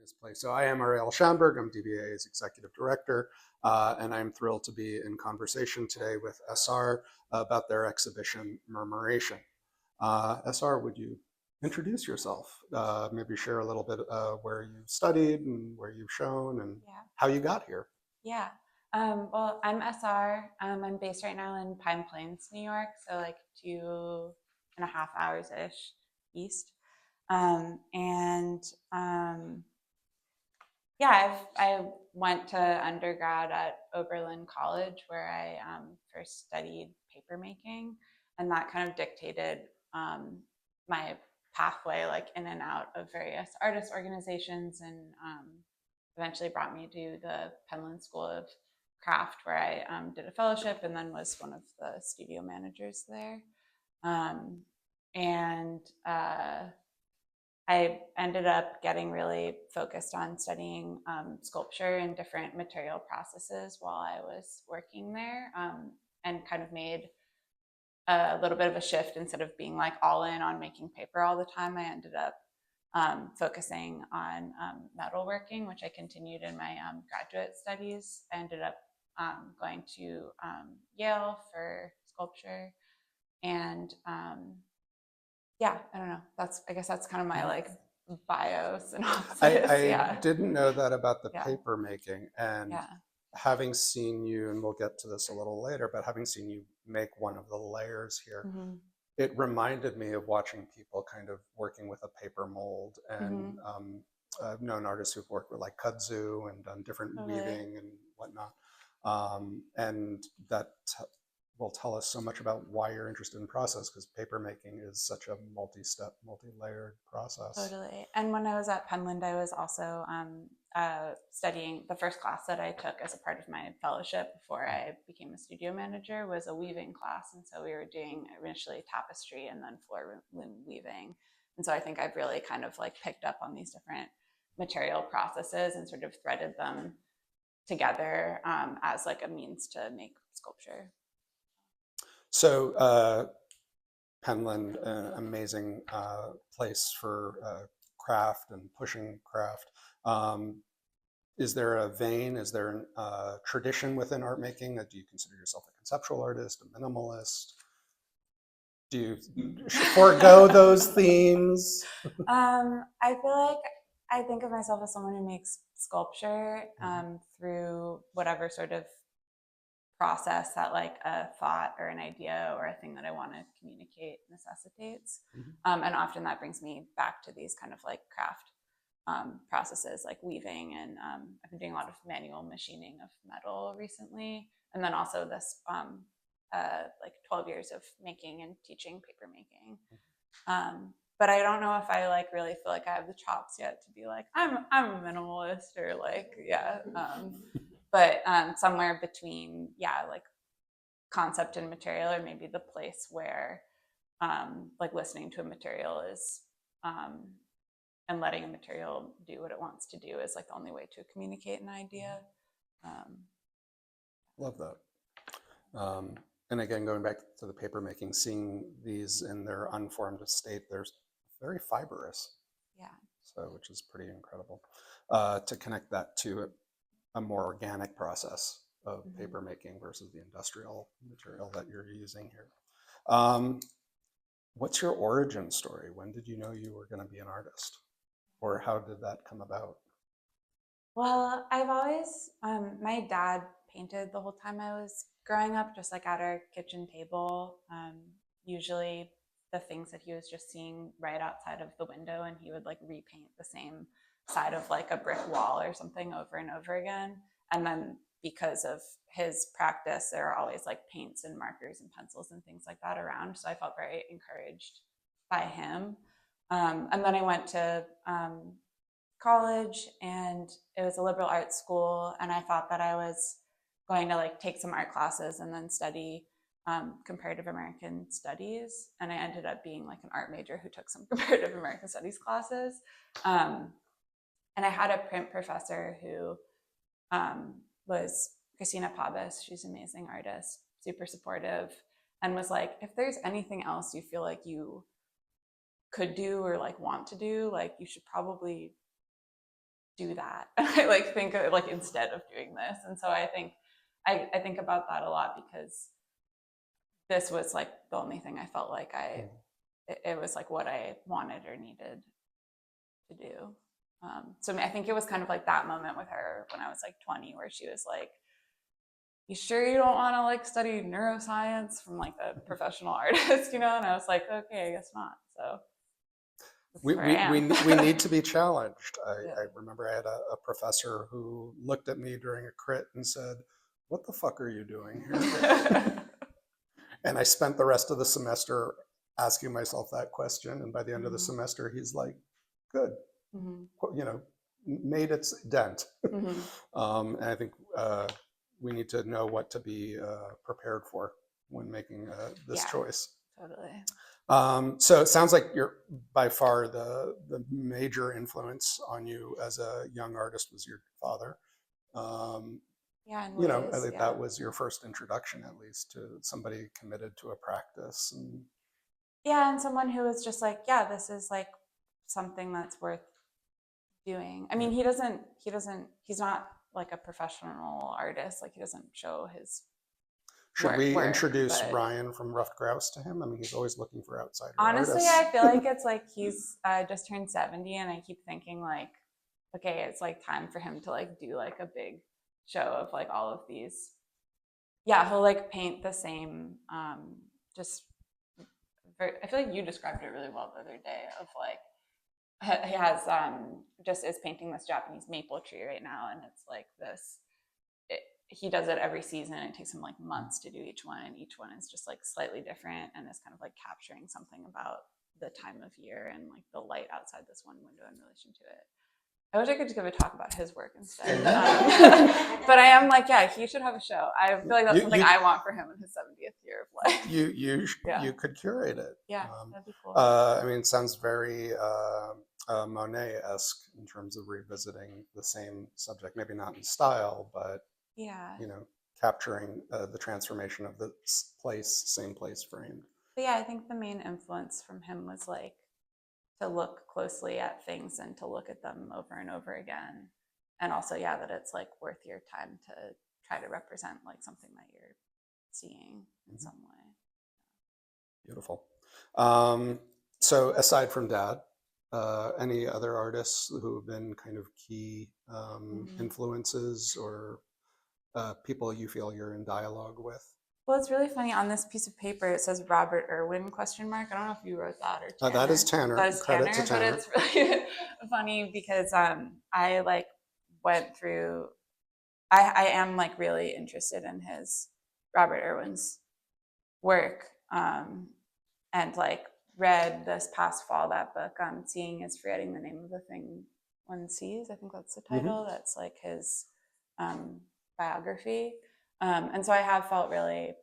his place. So I am Ariel Shanberg. I'm DVAA's Executive Director, and I'm thrilled to be in conversation today with SR about their exhibition, Murmuration. SR, would you introduce yourself? Maybe share a little bit where you studied and where you've shown and how you got here. Yeah. Well, I'm SR. I'm based right now in Pine Plains, New York, so like 2.5 hours-ish east. Yeah, I went to undergrad at Oberlin College where I first studied paper making, and that kind of dictated my pathway, like in and out of various artist organizations, and eventually brought me to the Penland School of Craft, where I did a fellowship and then was one of the studio managers there. Um, and I ended up getting really focused on studying sculpture and different material processes while I was working there, and kind of made a little bit of a shift. Instead of being like all in on making paper all the time, I ended up focusing on metalworking, which I continued in my graduate studies. I ended up going to Yale for sculpture, and yeah, I don't know. I guess that's kind of my like bio synopsis. I didn't know that about the paper making, and Yeah. having seen you, and we'll get to this a little later, but having seen you make one of the layers here, it reminded me of watching people kind of working with a paper mold. And I've known artists who've worked with like kudzu and done different weaving and whatnot. And that will tell us so much about why you're interested in process, because paper making is such a multi-step, multi-layered process. Totally. And when I was at Penland, I was also studying. The first class that I took as a part of my fellowship before I became a studio manager was a weaving class. And so we were doing initially tapestry and then floor loom weaving. And so I think I've really kind of like picked up on these different material processes and sort of threaded them together as like a means to make sculpture. So Penland, an amazing place for craft and pushing craft. Is there a vein, is there a tradition within art making? Do you consider yourself a conceptual artist, a minimalist? Do you forego those themes? I feel like I think of myself as someone who makes sculpture through whatever sort of process that like a thought or an idea or a thing that I want to communicate necessitates. And often that brings me back to these kind of like craft processes like weaving, and I've been doing a lot of manual machining of metal recently, and then also this like 12 years of making and teaching paper making. But I don't know if I like really feel like I have the chops yet to be like I'm a minimalist or like but somewhere between like concept and material, or maybe the place where like listening to a material is and letting a material do what it wants to do is like the only way to communicate an idea. Love that. And again, going back to the paper making, seeing these in their unformed state, they're very fibrous. Yeah. So, which is pretty incredible. To connect that to a more organic process of paper making versus the industrial material that you're using here. What's your origin story? When did you know you were going to be an artist? Or how did that come about? Well, I've always, my dad painted the whole time I was growing up, just like at our kitchen table. Usually the things that he was just seeing right outside of the window, and he would like repaint the same side of like a brick wall or something over and over again. And then because of his practice, there are always like paints and markers and pencils and things like that around. So I felt very encouraged by him. And then I went to college, and it was a liberal arts school, and I thought that I was going to like take some art classes and then study comparative American studies, and I ended up being like an art major who took some comparative American studies classes. And I had a print professor who was Christina Pabas. She's an amazing artist, super supportive, and was like, if there's anything else you feel like you could do or like want to do, like you should probably do that. I like think of, like instead of doing this. And so I think I think about that a lot because this was like the only thing I felt like it was like what I wanted or needed to do. So I think it was kind of like that moment with her when I was like 20, where she was like, "You sure you don't want to like study neuroscience from like a professional artist, you know?" And I was like, "Okay, I guess not." So we need to be challenged. Yeah. I remember I had a professor who looked at me during a crit and said, "What the fuck are you doing here?" And I spent the rest of the semester asking myself that question. And by the end of the semester, he's like, "Good, you know, made its dent." And I think we need to know what to be prepared for when making this choice. Totally. So it sounds like you're by far the major influence on you as a young artist was your father. Yeah, in You know, ways, I think yeah. that was your first introduction, at least, to somebody committed to a practice. And Yeah, and someone who was just like, yeah, this is like something that's worth doing. I mean, he's not like a professional artist. Like he doesn't show his should we work, introduce but Ryan from Rough Grouse to him? I mean, he's always looking for outsider honestly, artists. I feel like it's like he's just turned 70, and I keep thinking like, okay, it's like time for him to like do like a big show of like all of these. Yeah, he'll like paint the same, just I feel like you described it really well the other day of like he has just is painting this Japanese maple tree right now, and it's like this he does it every season. It takes him like months to do each one, and each one is just like slightly different, and is kind of like capturing something about the time of year and like the light outside this one window in relation to it. I wish I could just give a talk about his work instead. But I am like, yeah, he should have a show. I feel like that's something I want for him in his 70th year of life. You could curate it. Yeah, that'd be cool. I mean, it sounds very Monet-esque in terms of revisiting the same subject, maybe not in style, but yeah, you know, capturing the transformation of the same place framed. But yeah, I think the main influence from him was like to look closely at things and to look at them over and over again. And also, yeah, that it's like worth your time to try to represent like something that you're seeing in some way. Beautiful. So aside from Dad, any other artists who have been kind of key influences or people you feel you're in dialogue with? Well, it's really funny. On this piece of paper, it says Robert Irwin ? I don't know if you wrote that or Tanner. That is Tanner. That is Credit Tanner, to Tanner. but it's really funny because I like went through. I am like really interested in his Robert Irwin's work, and like read this past fall that book. Seeing is forgetting the name of the thing one sees. I think that's the title. That's like his biography. And so I have felt really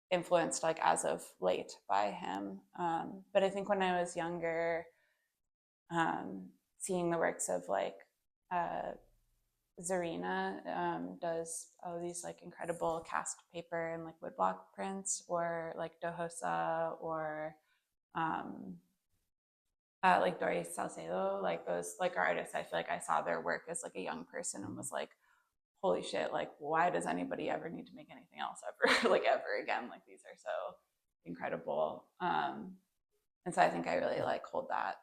influenced like as of late by him. But I think when I was younger, seeing the works of like Zarina does all these like incredible cast paper and like woodblock prints, or like Dohosa, or like Doris Salcedo, like those like artists. I feel like I saw their work as like a young person and was like, holy shit, like why does anybody ever need to make anything else ever like ever again? Like these are so incredible. And so I think I really like hold that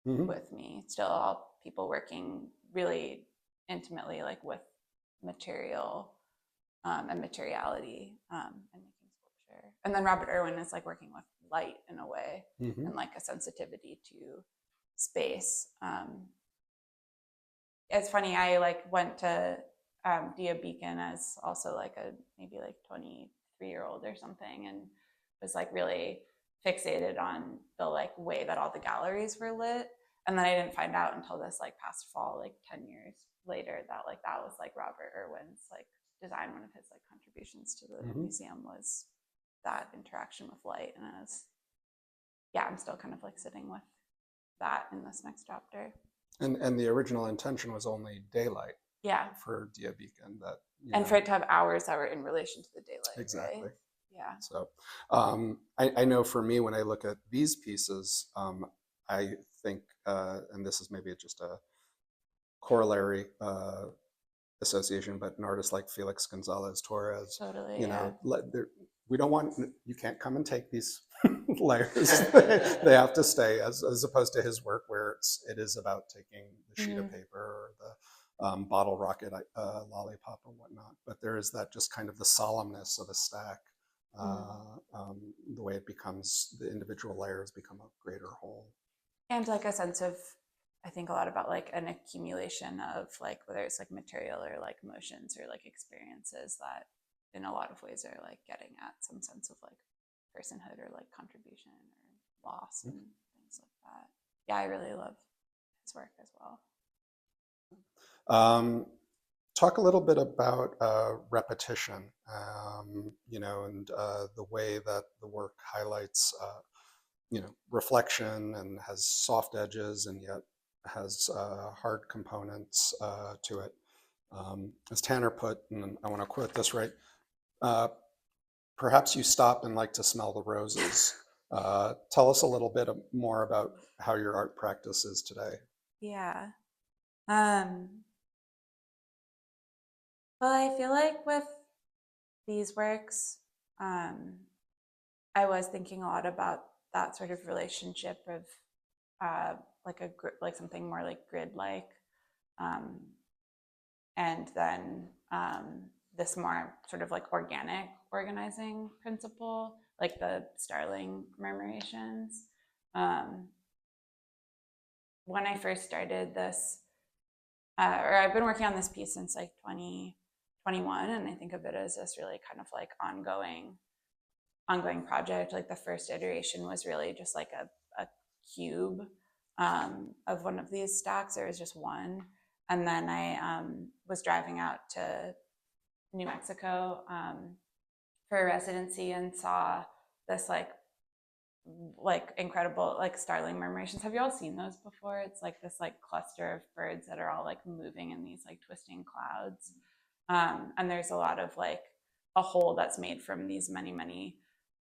with me. Still all people working really intimately like with material and materiality and making sculpture. And then Robert Irwin is like working with light in a way and like a sensitivity to space. It's funny, I like went to Dia Beacon as also like a maybe like 23-year-old or something, and was like really fixated on the like way that all the galleries were lit. And then I didn't find out until this like past fall, like 10 years later, that like that was like Robert Irwin's like design. One of his like contributions to the museum was that interaction with light. And I was, yeah, I'm still kind of like sitting with that in this next chapter. And the original intention was only daylight. Yeah. For Dia Beacon, that and for it to have hours that were in relation to the daylight. Exactly. Right? Yeah. So I know for me, when I look at these pieces, I think, and this is maybe just corollary association, but an artist like Felix Gonzalez Torres, Totally, you yeah. know, we don't want, you can't come and take these layers. They have to stay, as opposed to his work where it is about taking the sheet of paper or the bottle rocket lollipop or whatnot. But there is that just kind of the solemnness of a stack, the way it becomes, the individual layers become a greater whole. And like a sense of, I think a lot about like an accumulation of like, whether it's like material or like emotions or like experiences that in a lot of ways are like getting at some sense of like personhood or like contribution or loss and things like that. Yeah, I really love his work as well. Talk a little bit about repetition, you know, and the way that the work highlights, you know, reflection and has soft edges and yet has hard components to it. As Tanner put, and I want to quote this right, perhaps you stop and like to smell the roses. Tell us a little bit more about how your art practice is today. Yeah. Well, I feel like with these works, I was thinking a lot about that sort of relationship of like something more like grid-like, and then this more sort of like organic organizing principle, like the Starling murmurations. When I first started this, or I've been working on this piece since like 2021, and I think of it as this really kind of like ongoing project. Like the first iteration was really just like a cube of one of these stacks. There was just one. And then I was driving out to New Mexico for a residency and saw this like incredible like starling murmurations. Have you all seen those before? It's like this like cluster of birds that are all like moving in these like twisting clouds. And there's a lot of like a whole that's made from these many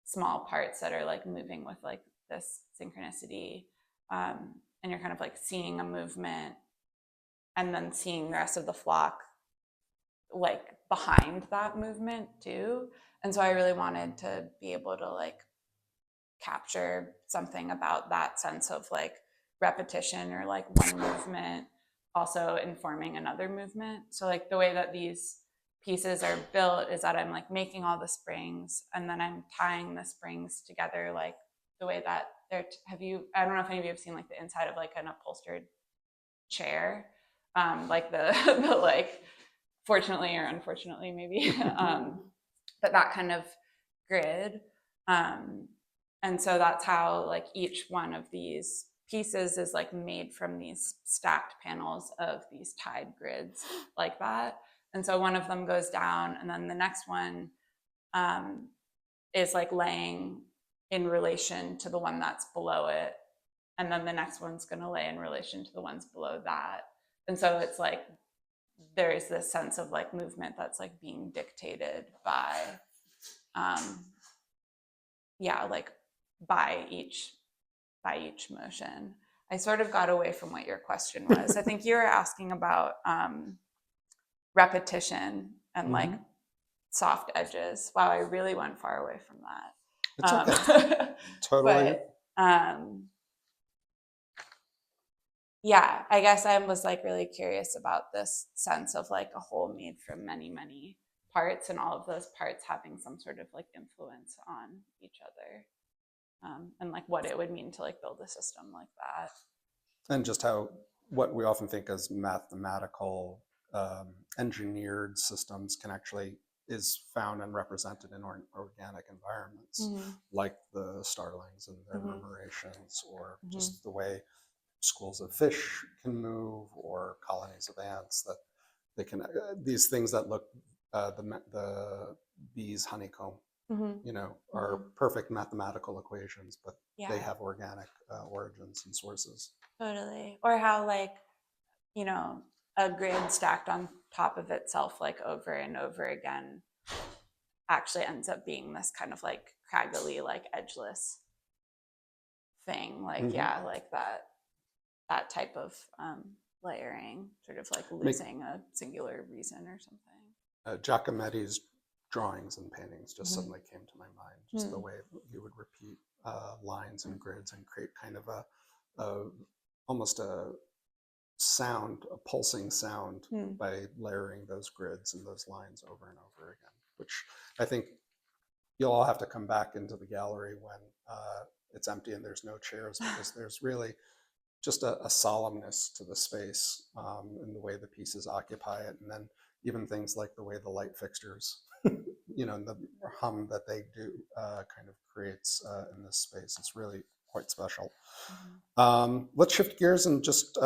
small parts that are like moving with like this synchronicity. And you're kind of like seeing a movement and then seeing the rest of the flock like behind that movement too. And so I really wanted to be able to like capture something about that sense of like repetition or like one movement also informing another movement. So like the way that these pieces are built is that I'm like making all the springs and then I'm tying the springs together like the way that they're I don't know if any of you have seen like the inside of like an upholstered chair, like the like fortunately or unfortunately maybe but that kind of grid. And so that's how like each one of these pieces is like made from these stacked panels of these tied grids like that. And so one of them goes down and then the next one is like laying in relation to the one that's below it. And then the next one's going to lay in relation to the ones below that. And so it's like there's this sense of like movement that's like being dictated by like by each motion. I sort of got away from what your question was. I think you were asking about repetition and like soft edges. Wow, I really went far away from that. It's okay. Totally. But, yeah, I guess I was like really curious about this sense of like a whole made from many parts and all of those parts having some sort of like influence on each other. And like what it would mean to like build a system like that. And just how what we often think as mathematical engineered systems can actually is found and represented in organic environments, like the starlings and their murmurations, or just the way schools of fish can move, or colonies of ants that they can, these things that look, the bees honeycomb, you know, are perfect mathematical equations, but they have organic origins and sources. Totally. Or how like, you know, a grid stacked on top of itself like over and over again actually ends up being this kind of like craggly, like edgeless thing. Like, like that type of layering, sort of like losing a singular reason or something. Giacometti's drawings and paintings just suddenly came to my mind, just the way he would repeat lines and grids and create kind of almost a sound, a pulsing sound by layering those grids and those lines over and over again, which I think you'll all have to come back into the gallery when it's empty and there's no chairs, because there's really just a solemnness to the space in the way the pieces occupy it. And then even things like the way the light fixtures, and the hum that they do kind of creates in this space. It's really quite special. Let's shift gears and just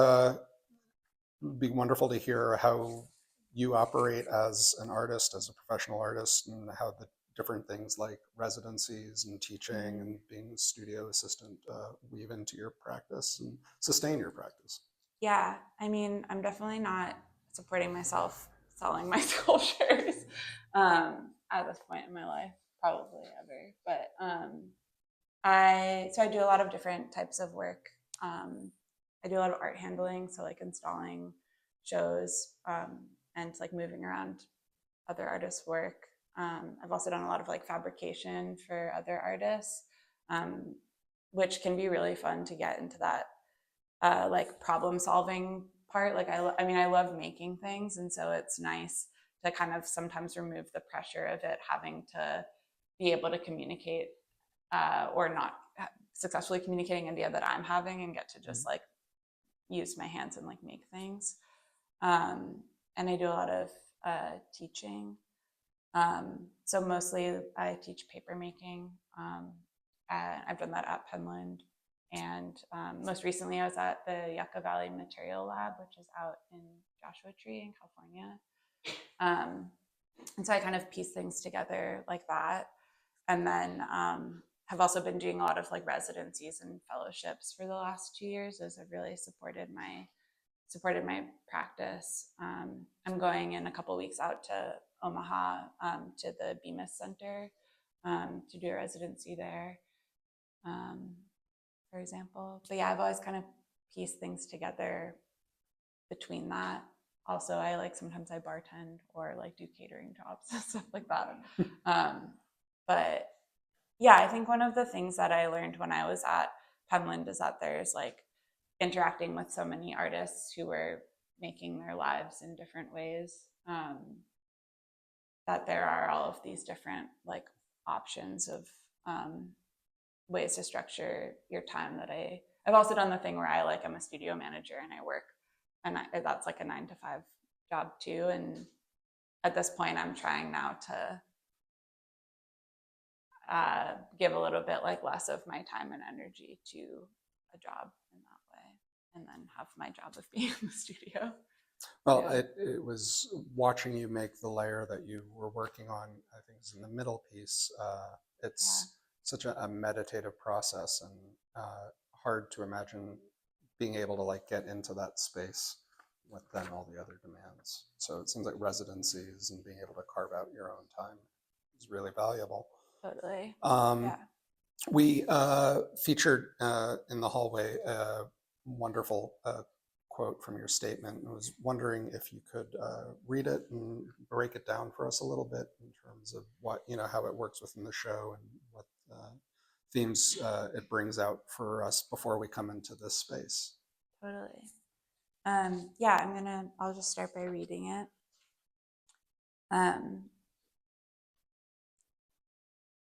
be wonderful to hear how you operate as an artist, as a professional artist, and how the different things like residencies and teaching and being a studio assistant weave into your practice and sustain your practice. Yeah, I mean, I'm definitely not supporting myself selling my sculptures at this point in my life, probably ever. But I do a lot of different types of work. I do a lot of art handling, so like installing shows and like moving around other artists' work. I've also done a lot of like fabrication for other artists, which can be really fun to get into that like problem solving part. Like I love making things, and so it's nice to kind of sometimes remove the pressure of it having to be able to communicate or not successfully communicating an idea that I'm having, and get to just like use my hands and like make things. And I do a lot of teaching. So mostly I teach paper making. I've done that at Penland. And most recently I was at the Yucca Valley Material Lab, which is out in Joshua Tree in California. And so I kind of piece things together like that. And then have also been doing a lot of like residencies and fellowships for the last 2 years, as I've really supported my practice. I'm going in a couple weeks out to Omaha to the Bemis Center to do a residency there, for example. But yeah, I've always kind of pieced things together between that. Also, I like sometimes I bartend or like do catering jobs and stuff like that. But yeah, I think one of the things that I learned when I was at Penland is that there's like interacting with so many artists who were making their lives in different ways, that there are all of these different like options of ways to structure your time. That I've also done the thing where I'm a studio manager and I work, and that's like a 9-to-5 job too. And at this point I'm trying now to give a little bit like less of my time and energy to a job in that way, and then have my job of being in the studio. Well, yeah. It was watching you make the layer that you were working on, I think it's in the middle piece. It's such a meditative process, and hard to imagine being able to like get into that space with then all the other demands. So it seems like residencies and being able to carve out your own time is really valuable. Totally. We featured in the hallway a wonderful quote from your statement. I was wondering if you could read it and break it down for us a little bit in terms of what, how it works within the show and what themes it brings out for us before we come into this space. Totally. I'll just start by reading it.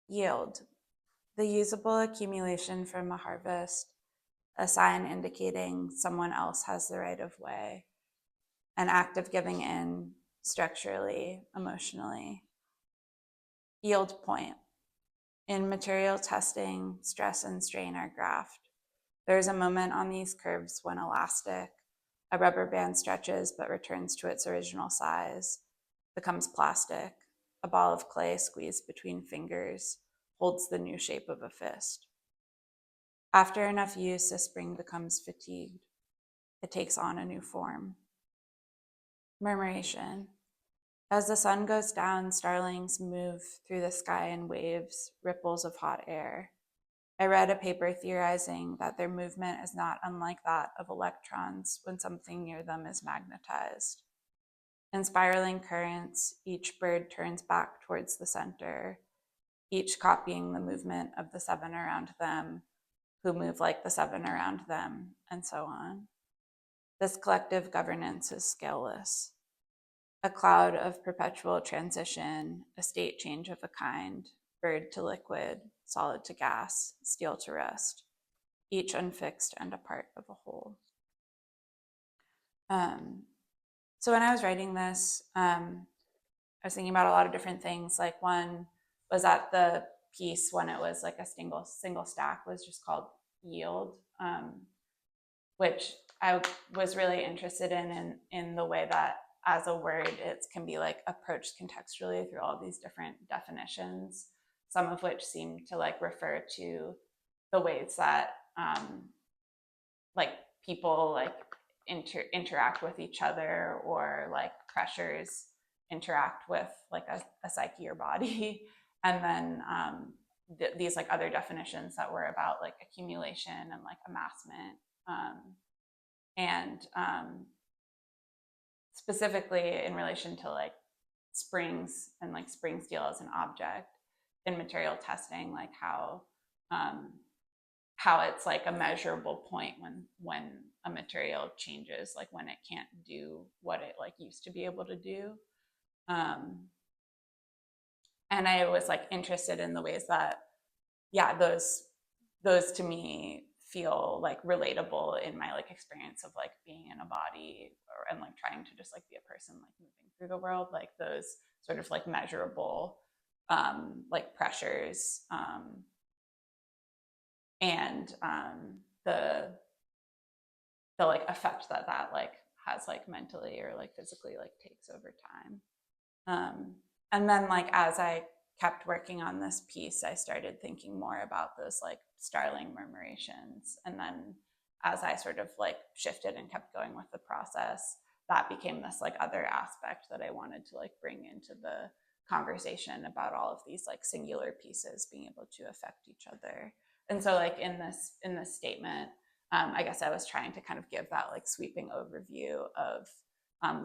Yield, the usable accumulation from a harvest, a sign indicating someone else has the right of way, an act of giving in structurally, emotionally. Yield point, in material testing, stress and strain are graphed. There is a moment on these curves when elastic, a rubber band stretches but returns to its original size, becomes plastic, a ball of clay squeezed between fingers, holds the new shape of a fist. After enough use, a spring becomes fatigued. It takes on a new form. Murmuration. As the sun goes down, starlings move through the sky in waves, ripples of hot air. I read a paper theorizing that their movement is not unlike that of electrons when something near them is magnetized. In spiraling currents, each bird turns back towards the center, each copying the movement of the seven around them, who move like the seven around them, and so on. This collective governance is scaleless. A cloud of perpetual transition, a state change of a kind, bird to liquid, solid to gas, steel to rust, each unfixed and a part of a whole. So when I was writing this, I was thinking about a lot of different things. Like one was that the piece, when it was like a single stack, was just called yield, which I was really interested in the way that as a word, it can be like approached contextually through all these different definitions, some of which seem to like refer to the ways that like people like interact with each other, or like pressures interact with like a psyche or body. And then these like other definitions that were about like accumulation and like amassment, and specifically in relation to like springs and like spring steel as an object in material testing, like how it's like a measurable point when a material changes, like when it can't do what it like used to be able to do. And I was like interested in the ways that, yeah, those to me feel like relatable in my like experience of like being in a body, and like trying to just like be a person like moving through the world, like those sort of like measurable like pressures, and the like effect that like has like mentally or like physically like takes over time. And then like as I kept working on this piece, I started thinking more about those like starling murmurations. And then as I sort of like shifted and kept going with the process, that became this like other aspect that I wanted to like bring into the conversation about all of these like singular pieces being able to affect each other. And so like in this statement, I guess I was trying to kind of give that like sweeping overview of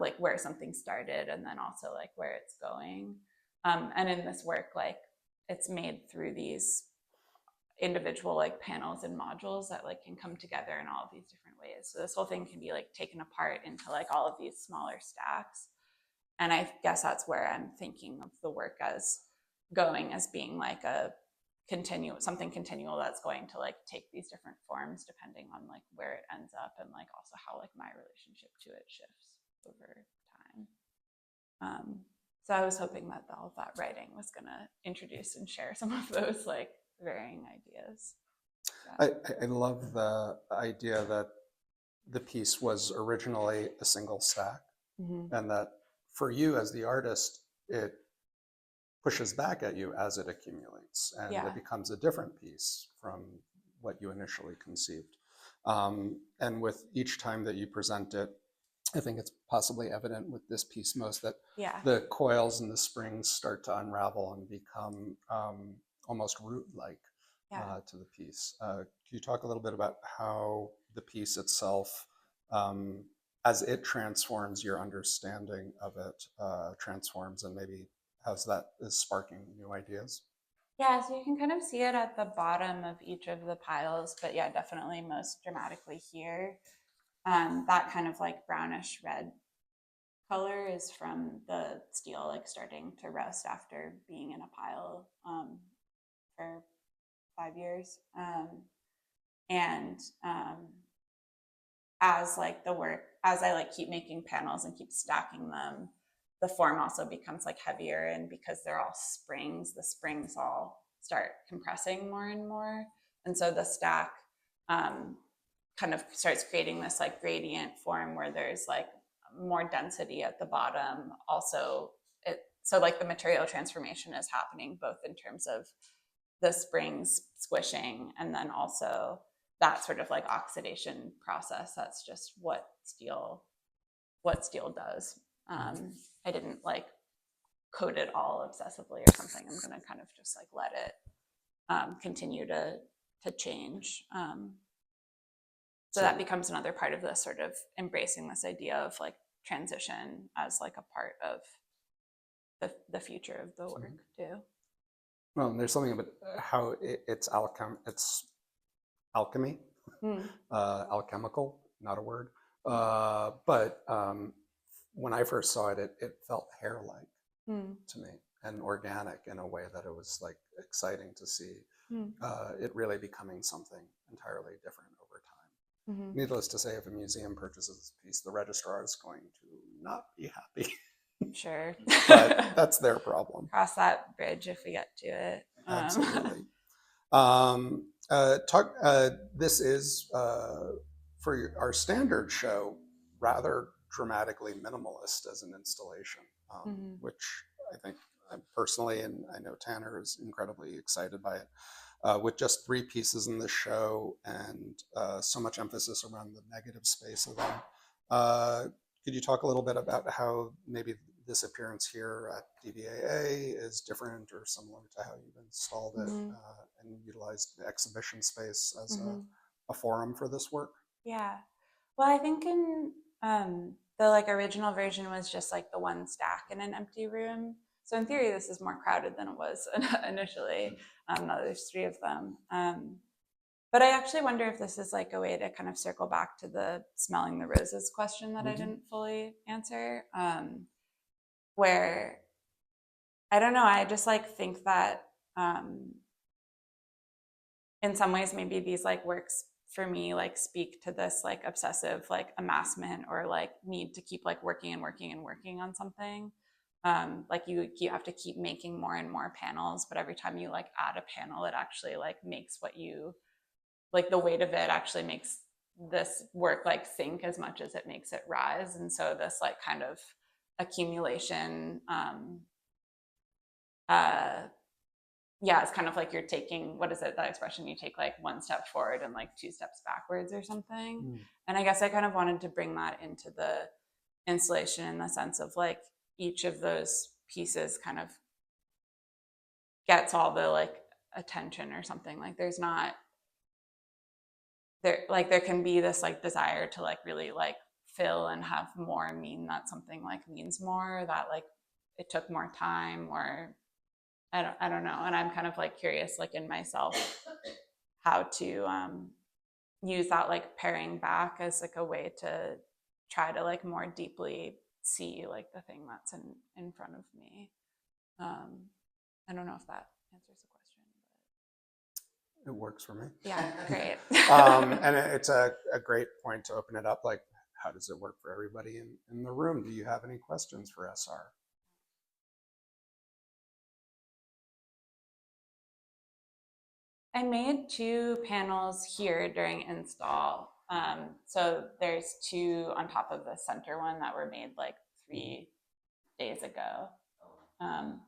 like where something started, and then also like where it's going. And in this work, like it's made through these individual like panels and modules that like can come together in all of these different ways. So this whole thing can be like taken apart into like all of these smaller stacks. And I guess that's where I'm thinking of the work as going, as being like a something continual that's going to like take these different forms depending on like where it ends up, and like also how like my relationship to it shifts over time. So I was hoping that all of that writing was going to introduce and share some of those like varying ideas. I love the idea that the piece was originally a single stack, and that for you as the artist, it pushes back at you as it accumulates, and it becomes a different piece from what you initially conceived. And with each time that you present it, I think it's possibly evident with this piece most that the coils and the springs start to unravel and become almost root-like to the piece. Can you talk a little bit about how the piece itself, as it transforms, your understanding of it transforms, and maybe how's that is sparking new ideas? Yeah, so you can kind of see it at the bottom of each of the piles, but yeah, definitely most dramatically here. That kind of like brownish red color is from the steel like starting to rust after being in a pile for 5 years. And as like the work, as I like keep making panels and keep stacking them, the form also becomes like heavier, and because they're all springs, the springs all start compressing more and more. And so the stack kind of starts creating this like gradient form where there's like more density at the bottom. Also, so like the material transformation is happening both in terms of the springs squishing, and then also that sort of like oxidation process. That's just what steel does. I didn't like code it all obsessively or something. I'm going to kind of just like let it continue to to change. So that becomes another part of this sort of embracing this idea of like transition as like a part of the future of the work too. Well, there's something about how it's alchemy, alchemical, not a word. But when I first saw it, it felt hair-like to me and organic in a way that it was like exciting to see it really becoming something entirely different over time. Needless to say, if a museum purchases this piece, the registrar is going to not be happy. Sure. But that's their problem. Cross that bridge if we get to it. Absolutely. This is, for our standard show, rather dramatically minimalist as an installation, which I think personally, and I know Tanner is incredibly excited by it, with just 3 pieces in the show and so much emphasis around the negative space of them. Could you talk a little bit about how maybe this appearance here at DVAA is different or similar to how you've installed it and utilized the exhibition space as a forum for this work? Yeah. Well, I think in the like original version was just like the one stack in an empty room. So in theory, this is more crowded than it was initially. Now there's 3 of them. But I actually wonder if this is like a way to kind of circle back to the smelling the roses question that I didn't fully answer. Where, I don't know, I just like think that in some ways maybe these like works for me like speak to this like obsessive like amassment or like need to keep like working and working and working on something. Like you have to keep making more and more panels, but every time you like add a panel, it actually like makes what you like, the weight of it actually makes this work like sink as much as it makes it rise. And so this like kind of accumulation, yeah, it's kind of like you're taking, what is it, that expression, you take like 1 step forward and like 2 steps backwards or something. And I guess I kind of wanted to bring that into the installation in the sense of like each of those pieces kind of gets all the like attention or something. Like there's not, there can be this like desire to like really like fill and have more mean that something like means more, that like it took more time, or I don't know. And I'm kind of like curious like in myself how to use that like paring back as like a way to try to like more deeply see like the thing that's in front of me. I don't know if that answers the question. It works for me. Yeah, great. And it's a great point to open it up. Like, how does it work for everybody in the room? Do you have any questions for SR? I made 2 panels here during install. So there's 2 on top of the center one that were made like 3 days ago.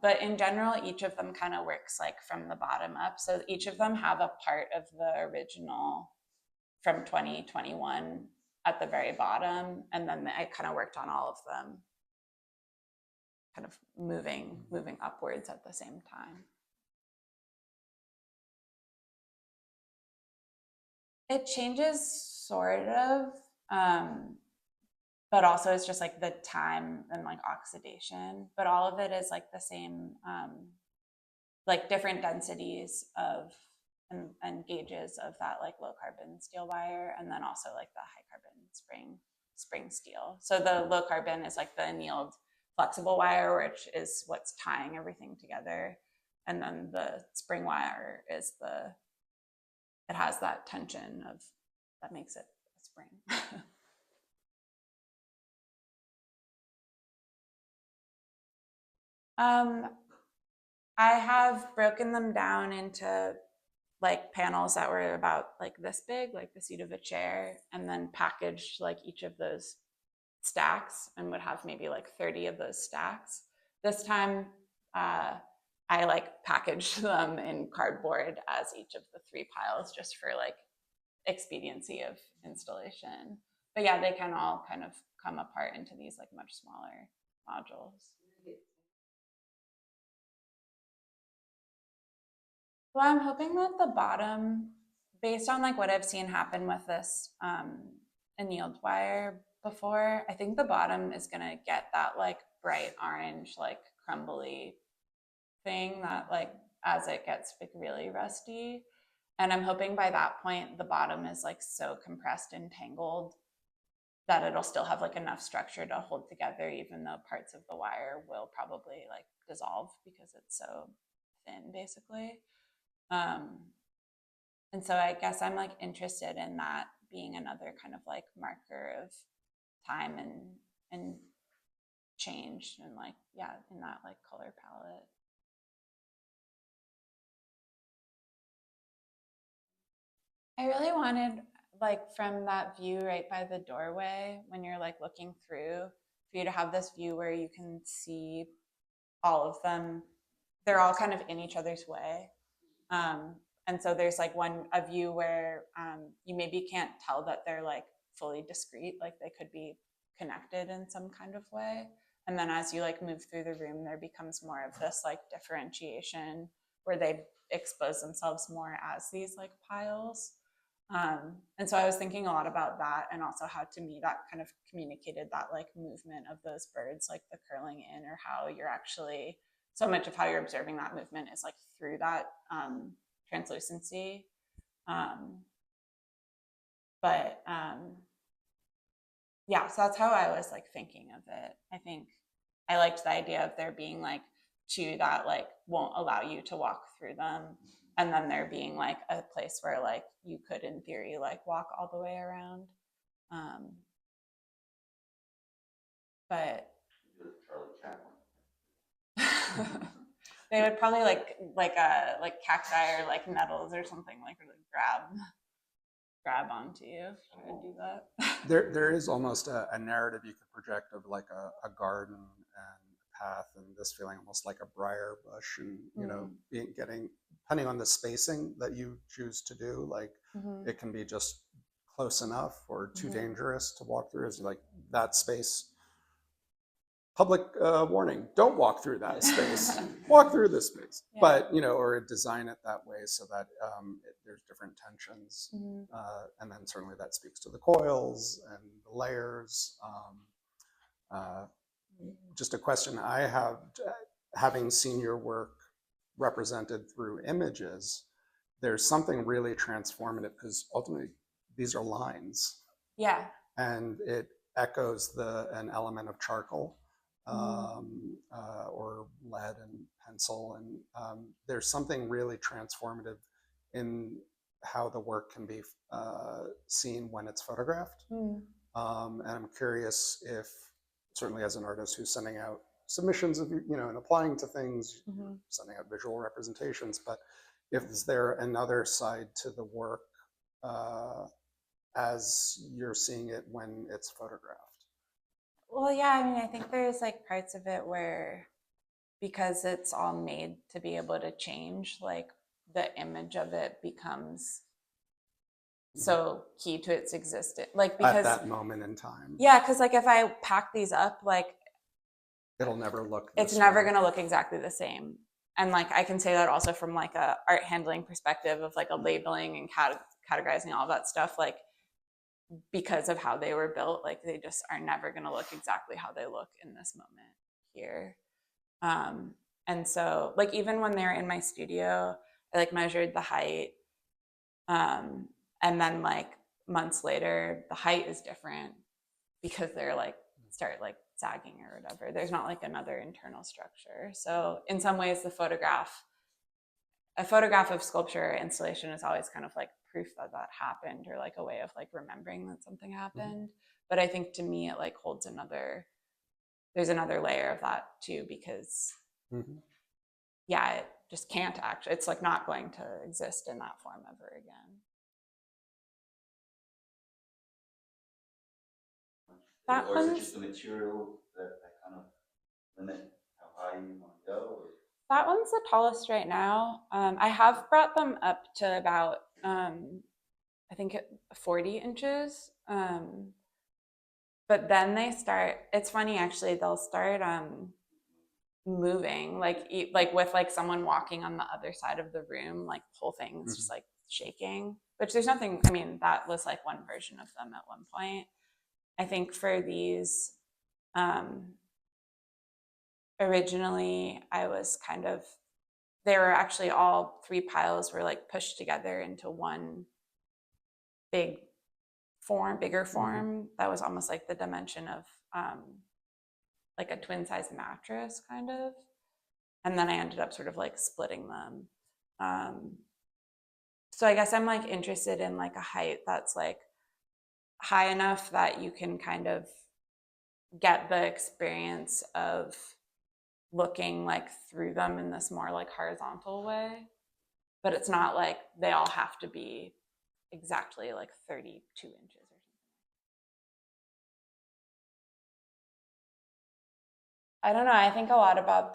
But in general, each of them kind of works like from the bottom up. So each of them have a part of the original from 2021 at the very bottom. And then I kind of worked on all of them kind of moving upwards at the same time. It changes sort of, but also it's just like the time and like oxidation, but all of it is like the same, like different densities of and gauges of that like low carbon steel wire, and then also like the high carbon spring steel. So the low carbon is like the annealed flexible wire, which is what's tying everything together, and then the spring wire is it has that tension of that makes it a spring. I have broken them down into like panels that were about like this big, like the seat of a chair, and then packaged like each of those stacks, and would have maybe like 30 of those stacks. This time, I like packaged them in cardboard as each of the 3 piles, just for like expediency of installation. But yeah, they can all kind of come apart into these like much smaller modules. Well, I'm hoping that the bottom based on like what I've seen happen with this annealed wire before, I think the bottom is gonna get that like bright orange, like crumbly thing that like as it gets like really rusty. And I'm hoping by that point the bottom is like so compressed and tangled that it'll still have like enough structure to hold together, even though parts of the wire will probably like dissolve because it's so thin, basically. And so I guess I'm like interested in that being another kind of like marker of time and change and like, yeah, in that like color palette. I really wanted, like, from that view right by the doorway, when you're like looking through, for you to have this view where you can see all of them. They're all kind of in each other's way. And so there's like a view where you maybe can't tell that they're like fully discrete, like they could be connected in some kind of way. And then as you like move through the room, there becomes more of this like differentiation where they expose themselves more as these like piles. And so I was thinking a lot about that, and also how to me that kind of communicated that like movement of those birds, like the curling in, or how you're actually, so much of how you're observing that movement is like through that translucency. Yeah, so that's how I was like thinking of it. I think I liked the idea of there being like two that like won't allow you to walk through them, and then there being like a place where like you could in theory like walk all the way around. But they would probably like cacti or like nettles or something, like really grab onto you try to do that. There is almost a narrative you could project of like a garden and a path, and this feeling almost like a briar bush, and you know, getting, depending on the spacing that you choose to do, like it can be just close enough or too dangerous to walk through. Is like that space. Public warning: don't walk through that space. Walk through this space, yeah. But you know, or design it that way so that there's different tensions, and then certainly that speaks to the coils and the layers. Just a question I have, having seen your work represented through images, there's something really transformative, because ultimately these are lines. Yeah. And it echoes an element of charcoal. Or lead and pencil, and there's something really transformative in how the work can be seen when it's photographed. And I'm curious if, certainly as an artist who's sending out submissions of, you know, and applying to things, sending out visual representations, but is there another side to the work as you're seeing it when it's photographed? Well, yeah, I mean, I think there's like parts of it where, because it's all made to be able to change, like the image of it becomes so key to its existence. Like, because at that moment in time. Yeah, because like if I pack these up, like it'll never look. It's never going to look exactly the same. And like I can say that also from like a art handling perspective of like a labeling and categorizing all that stuff, like because of how they were built, like they just are never going to look exactly how they look in this moment here. And so like even when they're in my studio, I like measured the height, and then like months later the height is different because they're like start like sagging or whatever. There's not like another internal structure. So in some ways a photograph of sculpture installation is always kind of like proof that that happened, or like a way of like remembering that something happened. But I think to me it like holds there's another layer of that too, because yeah, it just can't actually, it's like not going to exist in that form ever again. Or is it just the material that kind of limit how high you want to go? Or? That one's the tallest right now. I have brought them up to about, I think 40 inches. But then they start, it's funny actually, they'll start moving, like with like someone walking on the other side of the room, like the whole thing is just like shaking, which there's nothing, I mean, that was like one version of them at one point. I think for these, originally I was kind of, they were actually all 3 piles were like pushed together into one big form, bigger form that was almost like the dimension of like a twin size mattress kind of. And then I ended up sort of like splitting them. So I guess I'm like interested in like a height that's like high enough that you can kind of get the experience of looking like through them in this more like horizontal way, but it's not like they all have to be exactly like 32 inches or something. I don't know. I think a lot about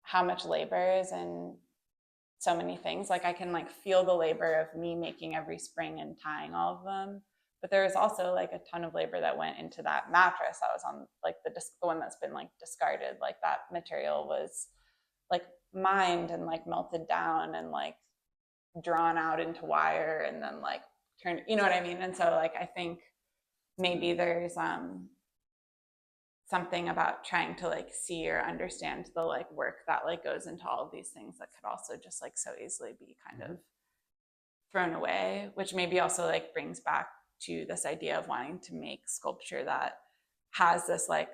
how much labor is in so many things. Like I can like feel the labor of me making every spring and tying all of them. But there was also like a ton of labor that went into that mattress that was on like the one that's been like discarded. Like that material was like mined and like melted down and like drawn out into wire and then like turned, you know what I mean? And so like I think maybe there's something about trying to like see or understand the like work that like goes into all of these things that could also just like so easily be kind of thrown away, which maybe also like brings back to this idea of wanting to make sculpture that has this like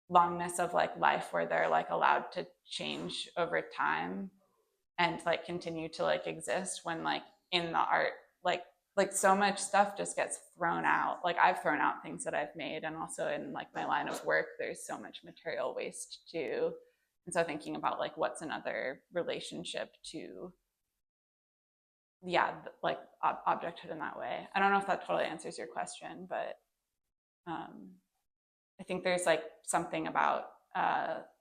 longness of like life where they're like allowed to change over time and like continue to like exist, when like in the art like so much stuff just gets thrown out. Like I've thrown out things that I've made, and also in like my line of work there's so much material waste too. And so thinking about like what's another relationship to like objecthood in that way. I don't know if that totally answers your question, but I think there's like something about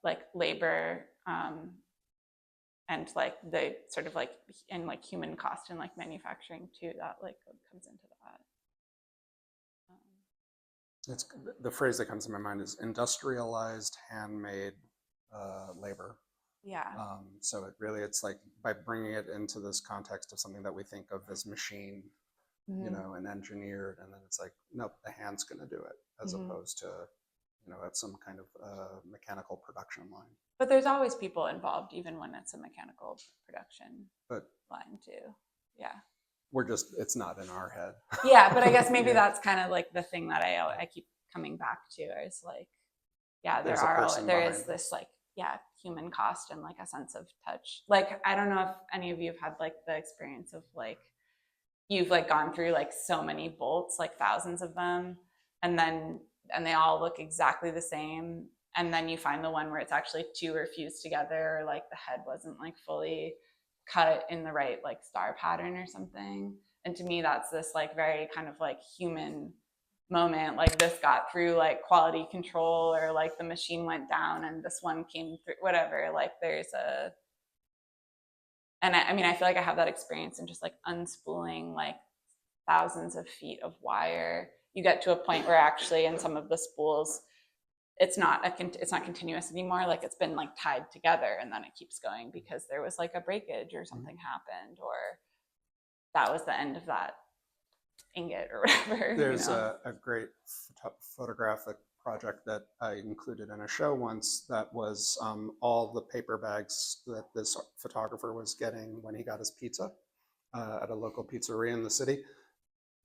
like labor and like the sort of like and like human cost and like manufacturing too that like comes into that. It's the phrase that comes to my mind is industrialized handmade labor. Yeah. So it's like by bringing it into this context of something that we think of as machine, you know, and engineered, and then it's like, nope, the hand's going to do it, as opposed to, you know, at some kind of mechanical production line. But there's always people involved, even when it's a mechanical production line too. Yeah. It's not in our head. Yeah, but I guess maybe that's kind of like the thing that I keep coming back to is like, yeah, there is this like, yeah, human cost and like a sense of touch. Like, I don't know if any of you have had like the experience of like, you've like gone through like so many bolts, like thousands of them, and they all look exactly the same. And then you find the one where it's actually 2 are fused together, or like the head wasn't like fully cut in the right like star pattern or something. And to me, that's this like very kind of like human moment. Like this got through like quality control, or like the machine went down and this one came through, whatever. Like there's and I mean, I feel like I have that experience in just like unspooling like thousands of feet of wire. You get to a point where actually in some of the spools, it's not continuous anymore. Like it's been like tied together and then it keeps going because there was like a breakage or something happened, or that was the end of that ingot or whatever. There's a great photographic project that I included in a show once that was all the paper bags that this photographer was getting when he got his pizza at a local pizzeria in the city.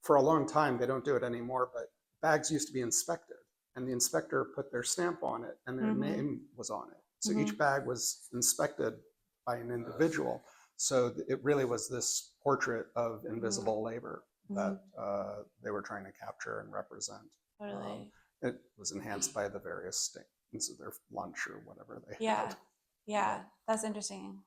For a long time, they don't do it anymore, but bags used to be inspected, and the inspector put their stamp on it and their name was on it. So each bag was inspected by an individual. So it really was this portrait of invisible labor that they were trying to capture and represent. Totally. It was enhanced by the various statements of their lunch or whatever they had. Yeah, that's interesting.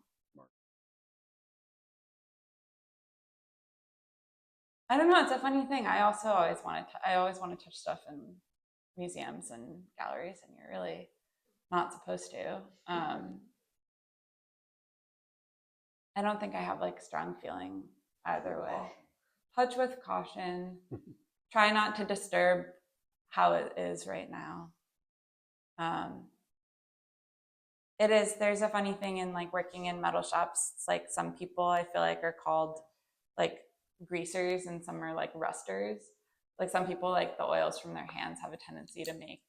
I don't know. It's a funny thing. I also always want to touch stuff in museums and galleries, and you're really not supposed to. I don't think I have like strong feeling either way. Touch with caution. Try not to disturb how it is right now. There's a funny thing in like working in metal shops. It's like some people I feel like are called like greasers and some are like rusters. Like some people, like the oils from their hands have a tendency to make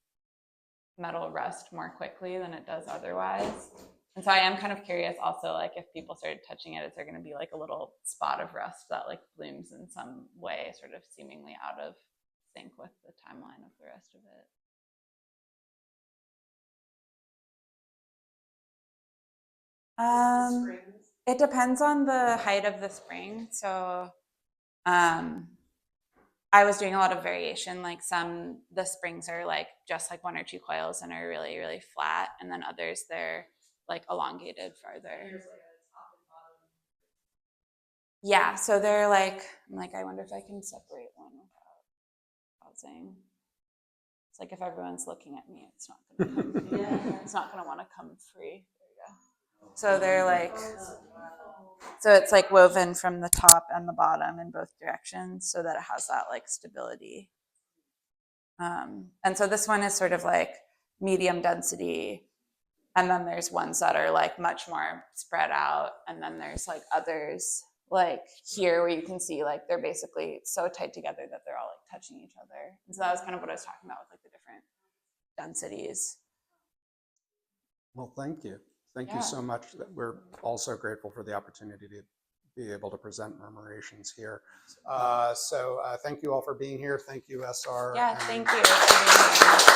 metal rust more quickly than it does otherwise. And so I am kind of curious also, like if people started touching it, is there going to be like a little spot of rust that like blooms in some way, sort of seemingly out of sync with the timeline of the rest of it? It depends on the height of the spring. So I was doing a lot of variation. Like the springs are like just like 1 or 2 coils and are really, really flat. And then others, they're like elongated farther. Yeah, so they're like, I'm like, I wonder if I can separate one without pausing. It's like if everyone's looking at me, it's not gonna it's not gonna want to come free. There you go. So they're like, so it's like woven from the top and the bottom in both directions so that it has that like stability. And so this one is sort of like medium density. And then there's ones that are like much more spread out. And then there's like others like here where you can see like they're basically so tight together that they're all like touching each other. And so that was kind of what I was talking about with like the different densities. Well, thank you. Thank you so much. We're also grateful for the opportunity to be able to present murmurations here. So thank you all for being here. Thank you, SR. Yeah, thank you for being here.